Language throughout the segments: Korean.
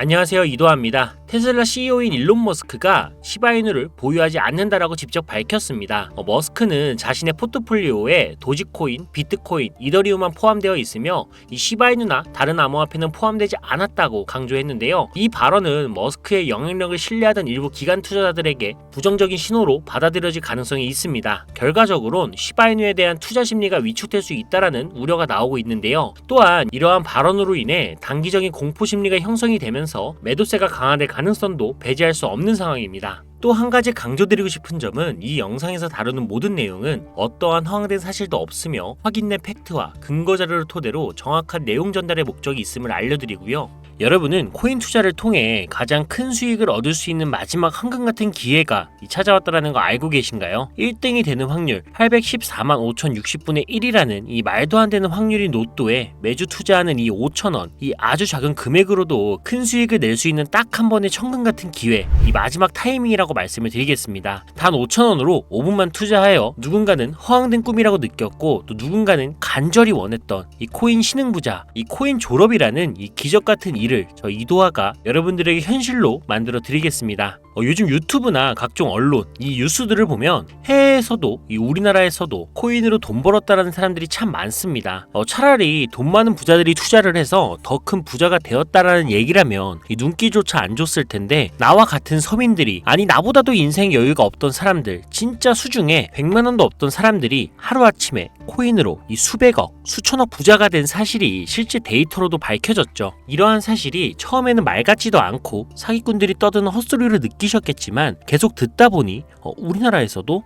안녕하세요, 이도하입니다. 테슬라 CEO인 일론 머스크가 시바이누를 보유하지 않는다라고 직접 밝혔습니다. 머스크는 자신의 포트폴리오에 도지코인, 비트코인, 이더리움만 포함되어 있으며 이 시바이누나 다른 암호화폐는 포함되지 않았다고 강조했는데요. 이 발언은 머스크의 영향력을 신뢰하던 일부 기관 투자자들에게 부정적인 신호로 받아들여질 가능성이 있습니다. 결과적으론 시바이누에 대한 투자 심리가 위축될 수 있다라는 우려가 나오고 있는데요. 또한 이러한 발언으로 인해 단기적인 공포 심리가 형성이 되면서 매도세가 강화될 가능성도 배제할 수 없는 상황입니다. 또 한 가지 강조드리고 싶은 점은 이 영상에서 다루는 모든 내용은 어떠한 허황된 사실도 없으며 확인된 팩트와 근거 자료를 토대로 정확한 내용 전달의 목적이 있음을 알려드리고요. 여러분은 코인 투자를 통해 가장 큰 수익을 얻을 수 있는 마지막 황금 같은 기회가 찾아왔다는 거 알고 계신가요? 1등이 되는 확률 814만 5,060분의 1이라는 이 말도 안 되는 확률인 로또에 매주 투자하는 이 5,000원, 이 아주 작은 금액으로도 큰 수익을 낼 수 있는 딱 한 번의 천금 같은 기회, 이 마지막 타이밍이라고 말씀을 드리겠습니다. 단 5,000원으로 5분만 투자하여 누군가는 허황된 꿈이라고 느꼈고 또 누군가는 간절히 원했던 이 코인 신흥부자, 이 코인 졸업이라는 이 기적 같은 일을 저 이도하가 여러분들에게 현실로 만들어 드리겠습니다. 요즘 유튜브나 각종 언론, 이 뉴스들을 보면 해외에서도 이 우리나라에서도 코인으로 돈 벌었다라는 사람들이 참 많습니다. 차라리 돈 많은 부자들이 투자를 해서 더 큰 부자가 되었다라는 얘기라면 이 눈길조차 안 줬을 텐데 나와 같은 서민들이, 아니 나보다도 인생 여유가 없던 사람들, 진짜 수중에 100만 원도 없던 사람들이 하루아침에 코인으로 이 수백억, 수천억 부자가 된 사실이 실제 데이터로도 밝혀졌죠. 이러한 사실이 처음에는 말 같지도 않고 사기꾼들이 떠드는 헛소리를 느끼셨겠지만 계속 듣다 보니 우리나라에서도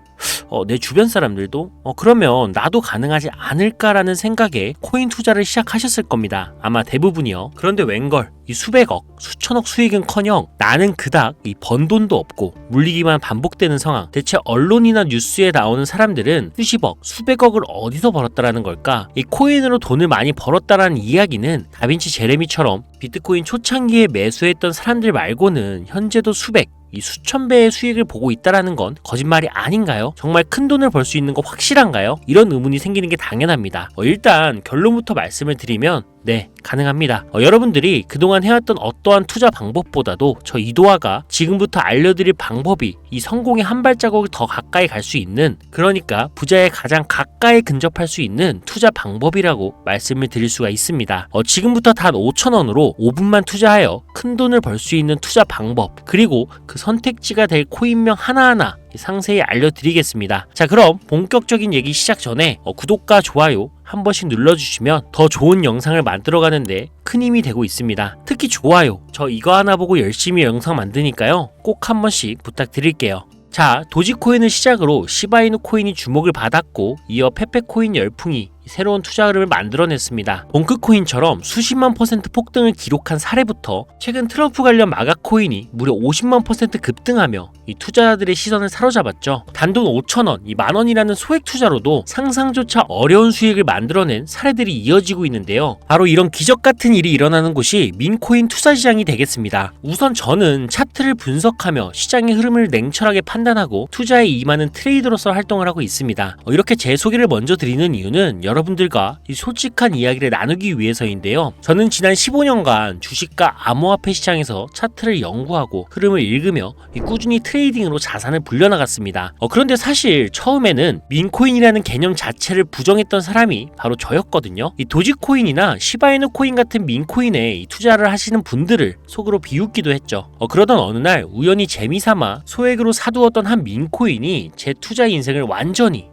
내 주변 사람들도 그러면 나도 가능하지 않을까라는 생각에 코인 투자를 시작하셨을 겁니다. 아마 대부분이요. 그런데 웬걸 이 수백억, 수천억 수익은커녕 나는 그닥 이 번 돈도 없고 물리기만 반복되는 상황. 대체 언론이나 뉴스에 나오는 사람들은 수십억, 수백억을 어디서 벌었다라는 걸까? 이 코인으로 돈을 많이 벌었다라는 이야기는 다빈치 제레미처럼 비트코인 초창기에 매수했던 사람들 말고는 현재도 수백, 이 수천 배의 수익을 보고 있다라는 건 거짓말이 아닌가요? 정말 큰 돈을 벌 수 있는 거 확실한가요? 이런 의문이 생기는 게 당연합니다. 일단 결론부터 말씀을 드리면 네, 가능합니다. 여러분들이 그동안 해왔던 어떠한 투자 방법보다도 저 이도하가 지금부터 알려드릴 방법이 이 성공의 한 발자국을 더 가까이 갈 수 있는, 그러니까 부자에 가장 가까이 근접할 수 있는 투자 방법이라고 말씀을 드릴 수가 있습니다. 지금부터 단 5,000원으로 5분만 투자하여 큰 돈을 벌 수 있는 투자 방법, 그리고 그 선택지가 될 코인명 하나하나 상세히 알려드리겠습니다. 자, 그럼 본격적인 얘기 시작 전에 구독과 좋아요 한 번씩 눌러주시면 더 좋은 영상을 만들어가는데 큰 힘이 되고 있습니다. 특히 좋아요, 저 이거 하나 보고 열심히 영상 만드니까요, 꼭 한 번씩 부탁드릴게요. 자, 도지코인을 시작으로 시바이누 코인이 주목을 받았고 이어 페페코인 열풍이 새로운 투자 흐름을 만들어냈습니다. 봉크코인처럼 수십만 % 폭등을 기록한 사례부터 최근 트럼프 관련 마가코인이 무려 50만 % 급등하며 이 투자자들의 시선을 사로잡았죠. 단돈 5,000원, 이 만원이라는 소액 투자로도 상상조차 어려운 수익을 만들어낸 사례들이 이어지고 있는데요. 바로 이런 기적 같은 일이 일어나는 곳이 민코인 투자 시장이 되겠습니다. 우선 저는 차트를 분석하며 시장의 흐름을 냉철하게 판단하고 투자에 임하는 트레이더로서 활동을 하고 있습니다. 이렇게 제 소개를 먼저 드리는 이유는 여러분들과 이 솔직한 이야기를 나누기 위해서인데요. 저는 지난 15년간 주식과 암호화폐 시장에서 차트를 연구하고 흐름을 읽으며 꾸준히 트레이딩으로 자산을 불려나갔습니다. 그런데 사실 처음에는 민코인이라는 개념 자체를 부정했던 사람이 바로 저였거든요. 이 도지코인이나 시바이누 코인 같은 민코인에 투자를 하시는 분들을 속으로 비웃기도 했죠. 그러던 어느 날 우연히 재미삼아 소액으로 사두었던 한 민코인이 제 투자 인생을 완전히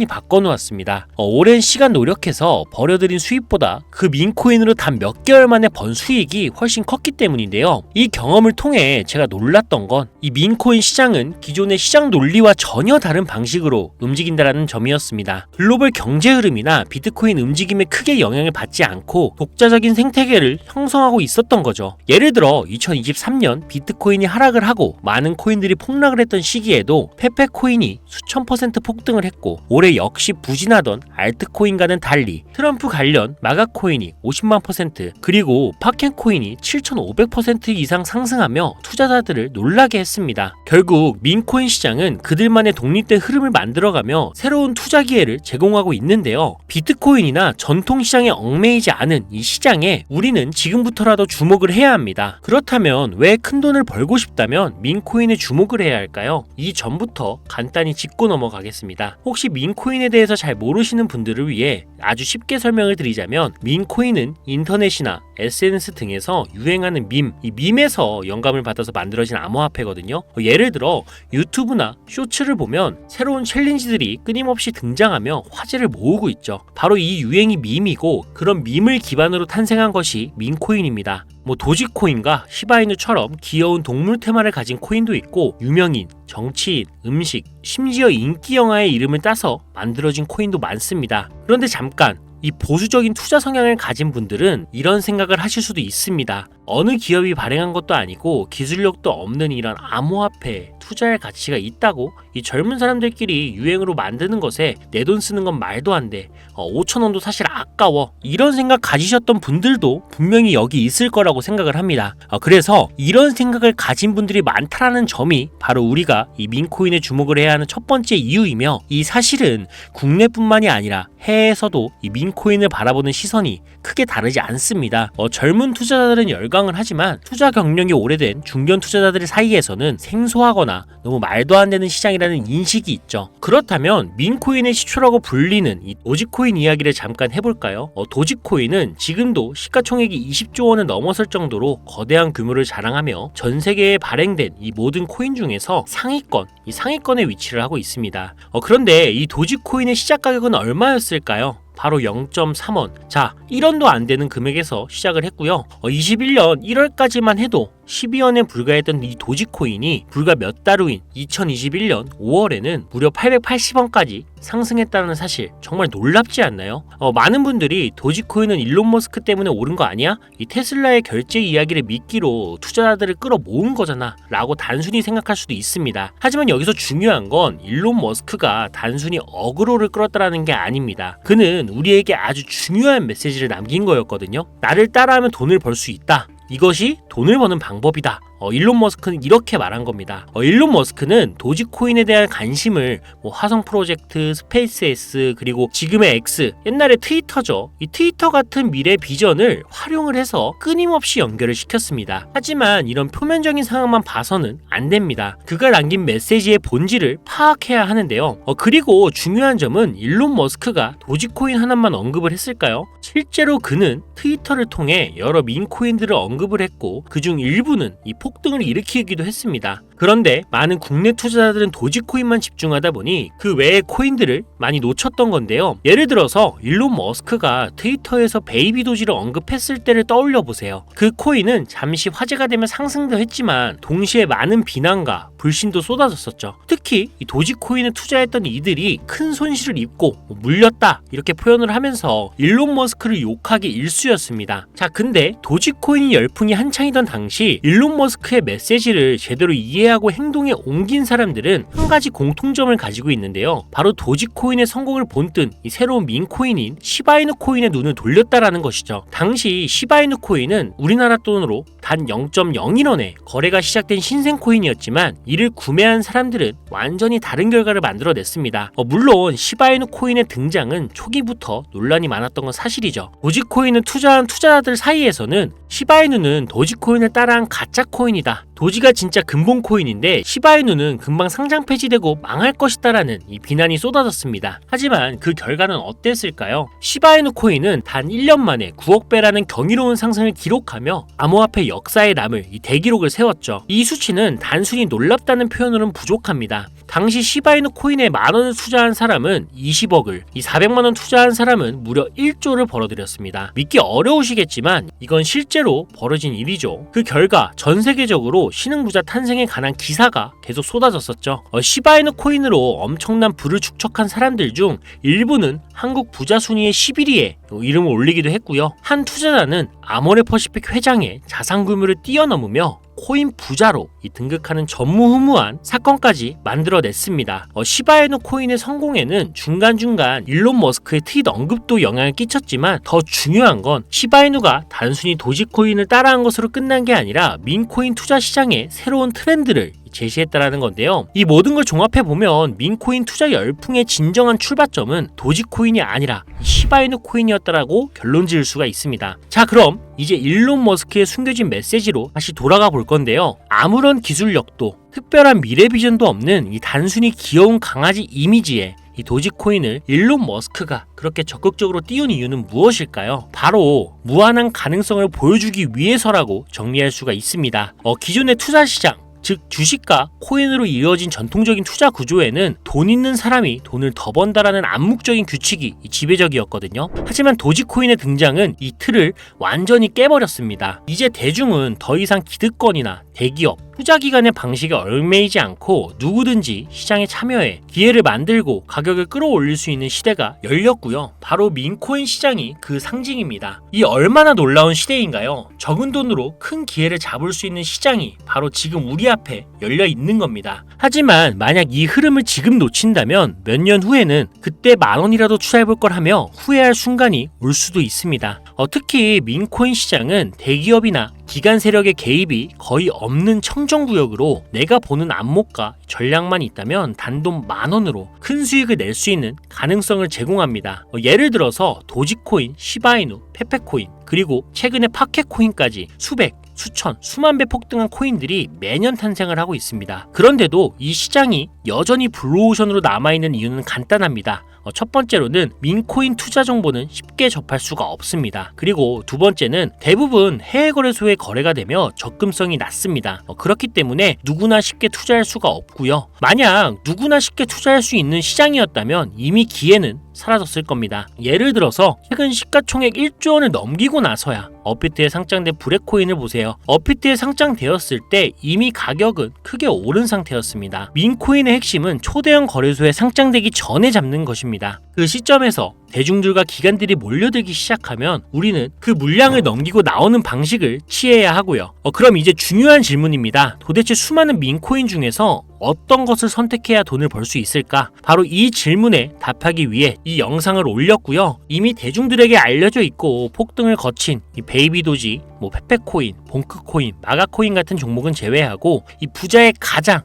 바꿔놓았습니다. 오랜 시간 노력해서 벌여들인 수입보다 그 민코인으로 단 몇 개월 만에 번 수익이 훨씬 컸기 때문인데요. 이 경험을 통해 제가 놀랐던 건 이 민코인 시장은 기존의 시장 논리와 전혀 다른 방식으로 움직인다라는 점이었습니다. 글로벌 경제 흐름이나 비트코인 움직임에 크게 영향을 받지 않고 독자적인 생태계를 형성하고 있었던 거죠. 예를 들어 2023년 비트코인이 하락을 하고 많은 코인들이 폭락을 했던 시기에도 페페코인이 수천 % 폭등을 했고 올해 역시 부진하던 알트코인 코인과는 달리 트럼프 관련 마가 코인이 50만 %, 그리고 파켄 코인이 7,500% 이상 상승하며 투자자들을 놀라게 했습니다. 결국 민코인 시장은 그들만의 독립된 흐름을 만들어가며 새로운 투자 기회를 제공하고 있는데요. 비트코인이나 전통 시장에 얽매이지 않은 이 시장에 우리는 지금부터라도 주목을 해야 합니다. 그렇다면 왜 큰돈을 벌고 싶다면 민코인에 주목을 해야 할까요? 이 전부터 간단히 짚고 넘어가겠습니다. 혹시 민코인에 대해서 잘 모르시는 분들을 위해 아주 쉽게 설명을 드리자면, 민코인은 인터넷이나 SNS 등에서 유행하는 이 밈에서 영감을 받아서 만들어진 암호화폐거든요. 예를 들어 유튜브나 쇼츠를 보면 새로운 챌린지들이 끊임없이 등장하며 화제를 모으고 있죠. 바로 이 유행이 밈이고, 그런 밈을 기반으로 탄생한 것이 민코인입니다. 도지코인과 시바이누처럼 귀여운 동물 테마를 가진 코인도 있고, 유명인, 정치인, 음식, 심지어 인기 영화의 이름을 따서 만들어진 코인도 많습니다. 그런데 잠깐, 이 보수적인 투자 성향을 가진 분들은 이런 생각을 하실 수도 있습니다. 어느 기업이 발행한 것도 아니고 기술력도 없는 이런 암호화폐에 투자할 가치가 있다고? 이 젊은 사람들끼리 유행으로 만드는 것에 내 돈 쓰는 건 말도 안 돼. 5,000원도 사실 아까워. 이런 생각 가지셨던 분들도 분명히 여기 있을 거라고 생각을 합니다. 그래서 이런 생각을 가진 분들이 많다라는 점이 바로 우리가 이 민코인에 주목을 해야 하는 첫 번째 이유이며, 이 사실은 국내뿐만이 아니라 해외에서도 이 민코인을 바라보는 시선이 크게 다르지 않습니다. 젊은 투자자들은 열광을 하지만 투자 경력이 오래된 중견 투자자들 사이에서는 생소하거나 너무 말도 안 되는 시장이라는 인식이 있죠. 그렇다면 민코인의 시초라고 불리는 이 도지코인 이야기를 잠깐 해볼까요? 도지코인은 지금도 시가총액이 20조 원을 넘어설 정도로 거대한 규모를 자랑하며 전 세계에 발행된 이 모든 코인 중에서 상위권에 위치를 하고 있습니다. 그런데 이 도지코인의 시작 가격은 얼마였을까요? 바로 0.3원. 자, 1원도 안 되는 금액에서 시작을 했고요. 21년 1월까지만 해도 12원에 불과했던 이 도지코인이 불과 몇 달 후인 2021년 5월에는 무려 880원까지 상승했다는 사실, 정말 놀랍지 않나요? 많은 분들이 도지코인은 일론 머스크 때문에 오른 거 아니야? 이 테슬라의 결제 이야기를 미끼로 투자자들을 끌어모은 거잖아 라고 단순히 생각할 수도 있습니다. 하지만 여기서 중요한 건 일론 머스크가 단순히 어그로를 끌었다라는 게 아닙니다. 그는 우리에게 아주 중요한 메시지를 남긴 거였거든요. 나를 따라하면 돈을 벌 수 있다. 이것이 돈을 버는 방법이다. 일론 머스크는 이렇게 말한 겁니다. 일론 머스크는 도지코인에 대한 관심을 화성 프로젝트, 스페이스X, 그리고 지금의 X, 옛날에 트위터죠. 이 트위터 같은 미래 비전을 활용을 해서 끊임없이 연결을 시켰습니다. 하지만 이런 표면적인 상황만 봐서는 안 됩니다. 그가 남긴 메시지의 본질을 파악해야 하는데요. 그리고 중요한 점은 일론 머스크가 도지코인 하나만 언급을 했을까요? 실제로 그는 트위터를 통해 여러 민코인들을 언급을 했고, 그중 일부는 이 폭등을 일으키기도 했습니다. 그런데 많은 국내 투자자들은 도지코인만 집중하다 보니 그 외의 코인들을 많이 놓쳤던 건데요. 예를 들어서 일론 머스크가 트위터에서 베이비 도지를 언급했을 때를 떠올려 보세요. 그 코인은 잠시 화제가 되며 상승도 했지만 동시에 많은 비난과 불신도 쏟아졌었죠. 특히 이 도지코인에 투자했던 이들이 큰 손실을 입고 물렸다 이렇게 표현을 하면서 일론 머스크를 욕하기 일쑤였습니다. 자, 근데 도지코인이 열풍이 한창이던 당시 일론 머스크의 메시지를 제대로 이해하고 행동에 옮긴 사람들은 한 가지 공통점을 가지고 있는데요. 바로 도지코인의 성공을 본뜬 이 새로운 민코인인 시바이누 코인의 눈을 돌렸다라는 것이죠. 당시 시바이누 코인은 우리나라 돈으로 단 0.01원에 거래가 시작된 신생 코인이었지만 이를 구매한 사람들은 완전히 다른 결과를 만들어냈습니다. 물론 시바이누 코인의 등장은 초기부터 논란이 많았던 건 사실이죠. 도지코인을 투자한 투자자들 사이에서는 시바이누는 도지코인을 따라한 가짜 코인이다. 도지가 진짜 근본 코인인데 시바이누는 금방 상장 폐지되고 망할 것이다라는 이 비난이 쏟아졌습니다. 하지만 그 결과는 어땠을까요? 시바이누 코인은 단 1년 만에 9억 배라는 경이로운 상승을 기록하며 암호화폐 역사에 남을 이 대기록을 세웠죠. 이 수치는 단순히 놀랍다는 표현으로는 부족합니다. 당시 시바이누 코인에 만원을 투자한 사람은 20억을, 이 400만원 투자한 사람은 무려 1조를 벌어들였습니다. 믿기 어려우시겠지만 이건 실제로 벌어진 일이죠. 그 결과 전 세계적으로 신흥부자 탄생에 관한 기사가 계속 쏟아졌었죠. 시바이누 코인으로 엄청난 부를 축적한 사람들 중 일부는 한국 부자 순위의 11위에 이름을 올리기도 했고요. 한 투자자는 아모레퍼시픽 회장의 자산 규모를 뛰어넘으며 코인 부자로 등극하는 전무후무한 사건까지 만들어냈습니다. 시바이누 코인의 성공에는 중간중간 일론 머스크의 트윗 언급도 영향을 끼쳤지만 더 중요한 건 시바이누가 단순히 도지코인을 따라한 것으로 끝난 게 아니라 민코인 투자 시장의 새로운 트렌드를 제시했다라는 건데요. 이 모든 걸 종합해보면 민코인 투자 열풍의 진정한 출발점은 도지코인이 아니라 시바이누 코인이었다라고 결론 지을 수가 있습니다. 자, 그럼 이제 일론 머스크의 숨겨진 메시지로 다시 돌아가 볼 건데요. 아무런 기술력도 특별한 미래 비전도 없는 이 단순히 귀여운 강아지 이미지에 이 도지코인을 일론 머스크가 그렇게 적극적으로 띄운 이유는 무엇일까요? 바로 무한한 가능성을 보여주기 위해서라고 정리할 수가 있습니다. 기존의 투자 시장, 즉 주식과 코인으로 이루어진 전통적인 투자 구조에는 돈 있는 사람이 돈을 더 번다라는 암묵적인 규칙이 지배적이었거든요. 하지만 도지코인의 등장은 이 틀을 완전히 깨버렸습니다. 이제 대중은 더 이상 기득권이나 대기업, 투자기관의 방식에 얽매이지 않고 누구든지 시장에 참여해 기회를 만들고 가격을 끌어올릴 수 있는 시대가 열렸고요. 바로 민코인 시장이 그 상징입니다. 이 얼마나 놀라운 시대인가요? 적은 돈으로 큰 기회를 잡을 수 있는 시장이 바로 지금 우리 앞에 열려 있는 겁니다. 하지만 만약 이 흐름을 지금 놓친다면 몇 년 후에는 그때 10,000원이라도 투자해볼 걸 하며 후회할 순간이 올 수도 있습니다. 특히 민코인 시장은 대기업이나 기관 세력의 개입이 거의 없는 청정구역으로 내가 보는 안목과 전략만 있다면 단돈 10,000원으로 큰 수익을 낼 수 있는 가능성을 제공합니다. 예를 들어서 도지코인, 시바이누, 페페코인, 그리고 최근에 파케코인까지 수백, 수천, 수만 배 폭등한 코인들이 매년 탄생을 하고 있습니다. 그런데도 이 시장이 여전히 블루오션으로 남아있는 이유는 간단합니다. 첫 번째로는 민코인 투자 정보는 쉽게 접할 수가 없습니다. 그리고 두 번째는 대부분 해외 거래소에 거래가 되며 접근성이 낮습니다. 그렇기 때문에 누구나 쉽게 투자할 수가 없고요. 만약 누구나 쉽게 투자할 수 있는 시장이었다면 이미 기회는 사라졌을 겁니다. 예를 들어서 최근 시가총액 1조 원을 넘기고 나서야 업비트에 상장된 브레코인을 보세요. 업비트에 상장되었을 때 이미 가격은 크게 오른 상태였습니다. 민코인의 핵심은 초대형 거래소에 상장되기 전에 잡는 것입니다. 그 시점에서 대중들과 기관들이 몰려들기 시작하면 우리는 그 물량을 넘기고 나오는 방식을 취해야 하고요. 그럼 이제 중요한 질문입니다. 도대체 수많은 민코인 중에서 어떤 것을 선택해야 돈을 벌 수 있을까? 바로 이 질문에 답하기 위해 이 영상을 올렸고요. 이미 대중들에게 알려져 있고 폭등을 거친 이 베이비도지, 페페코인, 봉크코인, 마가코인 같은 종목은 제외하고 이 부자의 가장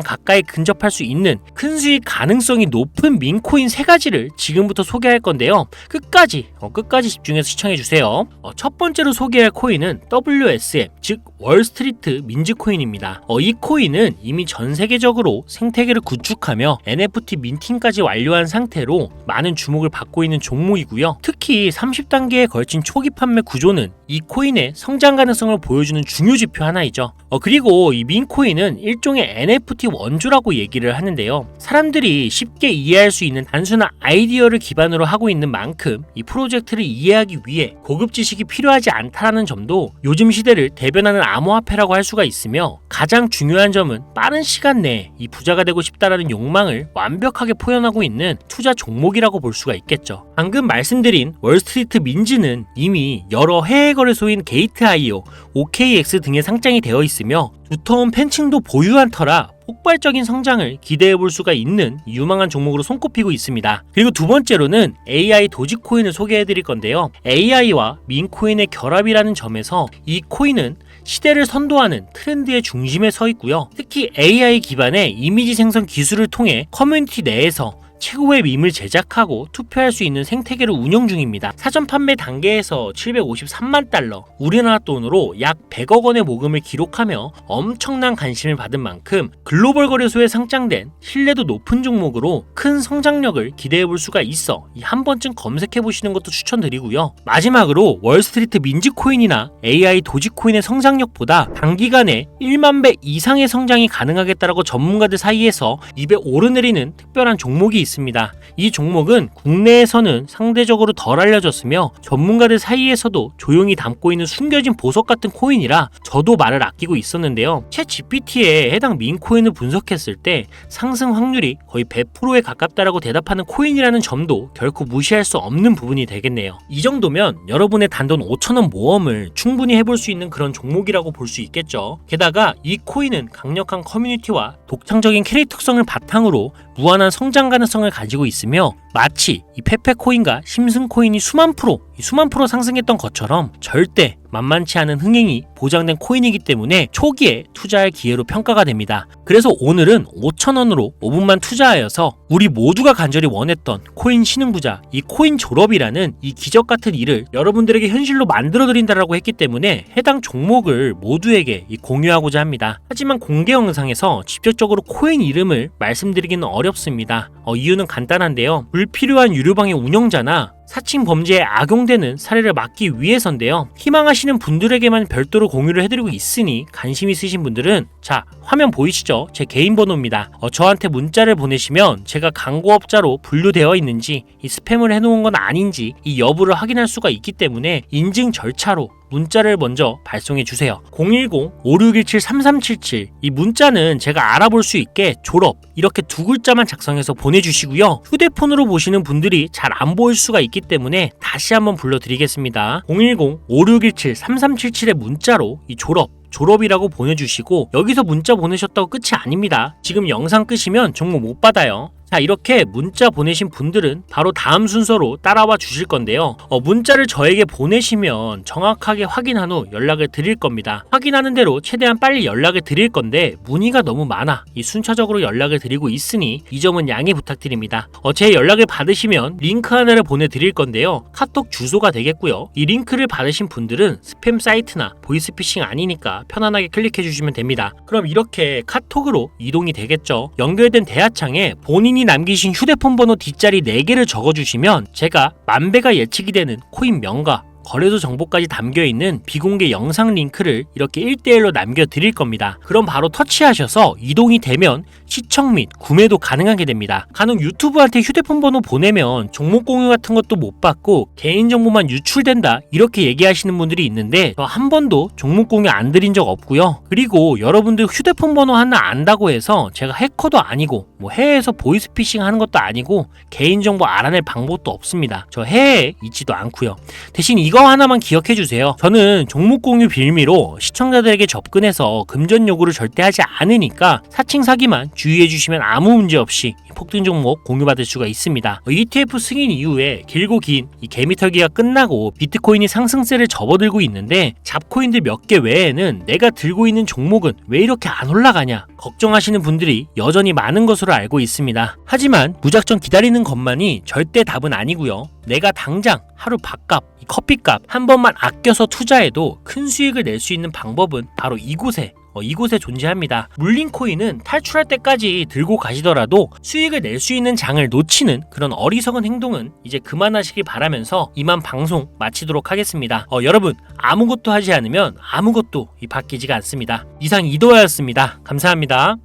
가까이 근접할 수 있는 큰 수익 가능성이 높은 민코인 3가지를 지금부터 소개할 건데요. 끝까지 집중해서 시청해주세요. 첫 번째로 소개할 코인은 WSM, 즉 월스트리트 민즈코인입니다. 이 코인은 이미 전 세계적으로 생태계를 구축하며 NFT 민팅까지 완료한 상태로 많은 주목을 받고 있는 종목이고요. 특히 30단계에 걸친 초기 판매 구조는 이 코인의 성장 가능성을 보여주는 중요 지표 하나이죠. 그리고 이 민코인은 일종의 NFT 원조라고 얘기를 하는데요. 사람들이 쉽게 이해할 수 있는 단순한 아이디어를 기반으로 하고 있는 만큼 이 프로젝트를 이해하기 위해 고급 지식이 필요하지 않다는 점도 요즘 시대를 대변하는 암호화폐라고 할 수가 있으며, 가장 중요한 점은 빠른 시간 내에 이 부자가 되고 싶다라는 욕망을 완벽하게 표현하고 있는 투자 종목이라고 볼 수가 있겠죠. 방금 말씀드린 월스트리트 민즈는 이미 여러 해외 거래소인 게이트.io, OKX 등에 상장이 되어 있으며 두터운 팬층도 보유한 터라 폭발적인 성장을 기대해볼 수가 있는 유망한 종목으로 손꼽히고 있습니다. 그리고 두 번째로는 AI 도지코인을 소개해드릴 건데요. AI와 민코인의 결합이라는 점에서 이 코인은 시대를 선도하는 트렌드의 중심에 서 있고요. 특히 AI 기반의 이미지 생성 기술을 통해 커뮤니티 내에서 최고의 밈을 제작하고 투표할 수 있는 생태계를 운영 중입니다. 사전 판매 단계에서 753만 달러, 우리나라 돈으로 약 100억 원의 모금을 기록하며 엄청난 관심을 받은 만큼 글로벌 거래소에 상장된 신뢰도 높은 종목으로 큰 성장력을 기대해볼 수가 있어 한 번쯤 검색해보시는 것도 추천드리고요. 마지막으로 월스트리트 민즈코인이나 AI 도지코인의 성장력보다 단기간에 1만 배 이상의 성장이 가능하겠다라고 전문가들 사이에서 입에 오르내리는 특별한 종목이 있습니다. 있습니다. 이 종목은 국내에서는 상대적으로 덜 알려졌으며 전문가들 사이에서도 조용히 담고 있는 숨겨진 보석 같은 코인이라 저도 말을 아끼고 있었는데요. 챗 GPT에 해당 민 코인을 분석했을 때 상승 확률이 거의 100%에 가깝다라고 대답하는 코인이라는 점도 결코 무시할 수 없는 부분이 되겠네요. 이 정도면 여러분의 단돈 5,000원 모험을 충분히 해볼 수 있는 그런 종목이라고 볼 수 있겠죠. 게다가 이 코인은 강력한 커뮤니티와 독창적인 캐릭터 특성을 바탕으로 무한한 성장 가능성을 가지고 있으며 마치 이 페페코인과 심슨코인이 수만 프로 상승했던 것처럼 절대 만만치 않은 흥행이 보장된 코인이기 때문에 초기에 투자할 기회로 평가가 됩니다. 그래서 오늘은 5,000원으로 5분만 투자하여서 우리 모두가 간절히 원했던 코인 신흥부자, 이 코인 졸업이라는 이 기적 같은 일을 여러분들에게 현실로 만들어 드린다라고 했기 때문에 해당 종목을 모두에게 공유하고자 합니다. 하지만 공개 영상에서 직접적으로 코인 이름을 말씀드리기는 어렵습니다. 이유는 간단한데요. 불필요한 유료방의 운영자나 사칭 범죄에 악용되는 사례를 막기 위해서인데요. 희망하시는 분들에게만 별도로 공유를 해드리고 있으니 관심 있으신 분들은 자, 화면 보이시죠? 제 개인 번호입니다. 저한테 문자를 보내시면 제가 광고업자로 분류되어 있는지 이 스팸을 해놓은 건 아닌지 이 여부를 확인할 수가 있기 때문에 인증 절차로 문자를 먼저 발송해 주세요. 010-5617-3377 이 문자는 제가 알아볼 수 있게 졸업 이렇게 두 글자만 작성해서 보내주시고요. 휴대폰으로 보시는 분들이 잘 안 보일 수가 있기 때문에 다시 한번 불러드리겠습니다. 010-5617-3377의 문자로 이 졸업이라고 보내주시고 여기서 문자 보내셨다고 끝이 아닙니다. 지금 영상 끄시면 종목 못 받아요. 자, 이렇게 문자 보내신 분들은 바로 다음 순서로 따라와 주실 건데요. 문자를 저에게 보내시면 정확하게 확인한 후 연락을 드릴 겁니다. 확인하는 대로 최대한 빨리 연락을 드릴 건데 문의가 너무 많아 이 순차적으로 연락을 드리고 있으니 이 점은 양해 부탁드립니다. 제 연락을 받으시면 링크 하나를 보내드릴 건데요. 카톡 주소가 되겠고요. 이 링크를 받으신 분들은 스팸 사이트나 보이스피싱 아니니까 편안하게 클릭해 주시면 됩니다. 그럼 이렇게 카톡으로 이동이 되겠죠. 연결된 대화창에 본인이 남기신 휴대폰 번호 뒷자리 4개를 적어주시면 제가 만배가 예측이 되는 코인 명가, 거래소 정보까지 담겨있는 비공개 영상 링크를 이렇게 1대1로 남겨드릴 겁니다. 그럼 바로 터치하셔서 이동이 되면 시청 및 구매도 가능하게 됩니다. 간혹 유튜브한테 휴대폰 번호 보내면 종목 공유 같은 것도 못 받고 개인정보만 유출된다 이렇게 얘기하시는 분들이 있는데 저 한 번도 종목 공유 안 드린 적 없고요. 그리고 여러분들 휴대폰 번호 하나 안다고 해서 제가 해커도 아니고 해외에서 보이스피싱 하는 것도 아니고 개인정보 알아낼 방법도 없습니다. 저 해외에 있지도 않고요. 대신 이거 하나만 기억해 주세요. 저는 종목 공유 빌미로 시청자들에게 접근해서 금전 요구를 절대 하지 않으니까 사칭 사기만 주의해 주시면 아무 문제 없이 폭등 종목 공유받을 수가 있습니다. ETF 승인 이후에 길고 긴 이 개미털기가 끝나고 비트코인이 상승세를 접어들고 있는데 잡코인들 몇 개 외에는 내가 들고 있는 종목은 왜 이렇게 안 올라가냐 걱정하시는 분들이 여전히 많은 것으로 알고 있습니다. 하지만 무작정 기다리는 것만이 절대 답은 아니고요. 내가 당장 하루 밥값, 커피값 한 번만 아껴서 투자해도 큰 수익을 낼 수 있는 방법은 바로 이곳에 존재합니다. 물린 코인은 탈출할 때까지 들고 가시더라도 수익을 낼 수 있는 장을 놓치는 그런 어리석은 행동은 이제 그만하시길 바라면서 이만 방송 마치도록 하겠습니다. 여러분 아무것도 하지 않으면 아무것도 바뀌지가 않습니다. 이상 이도하였습니다. 감사합니다.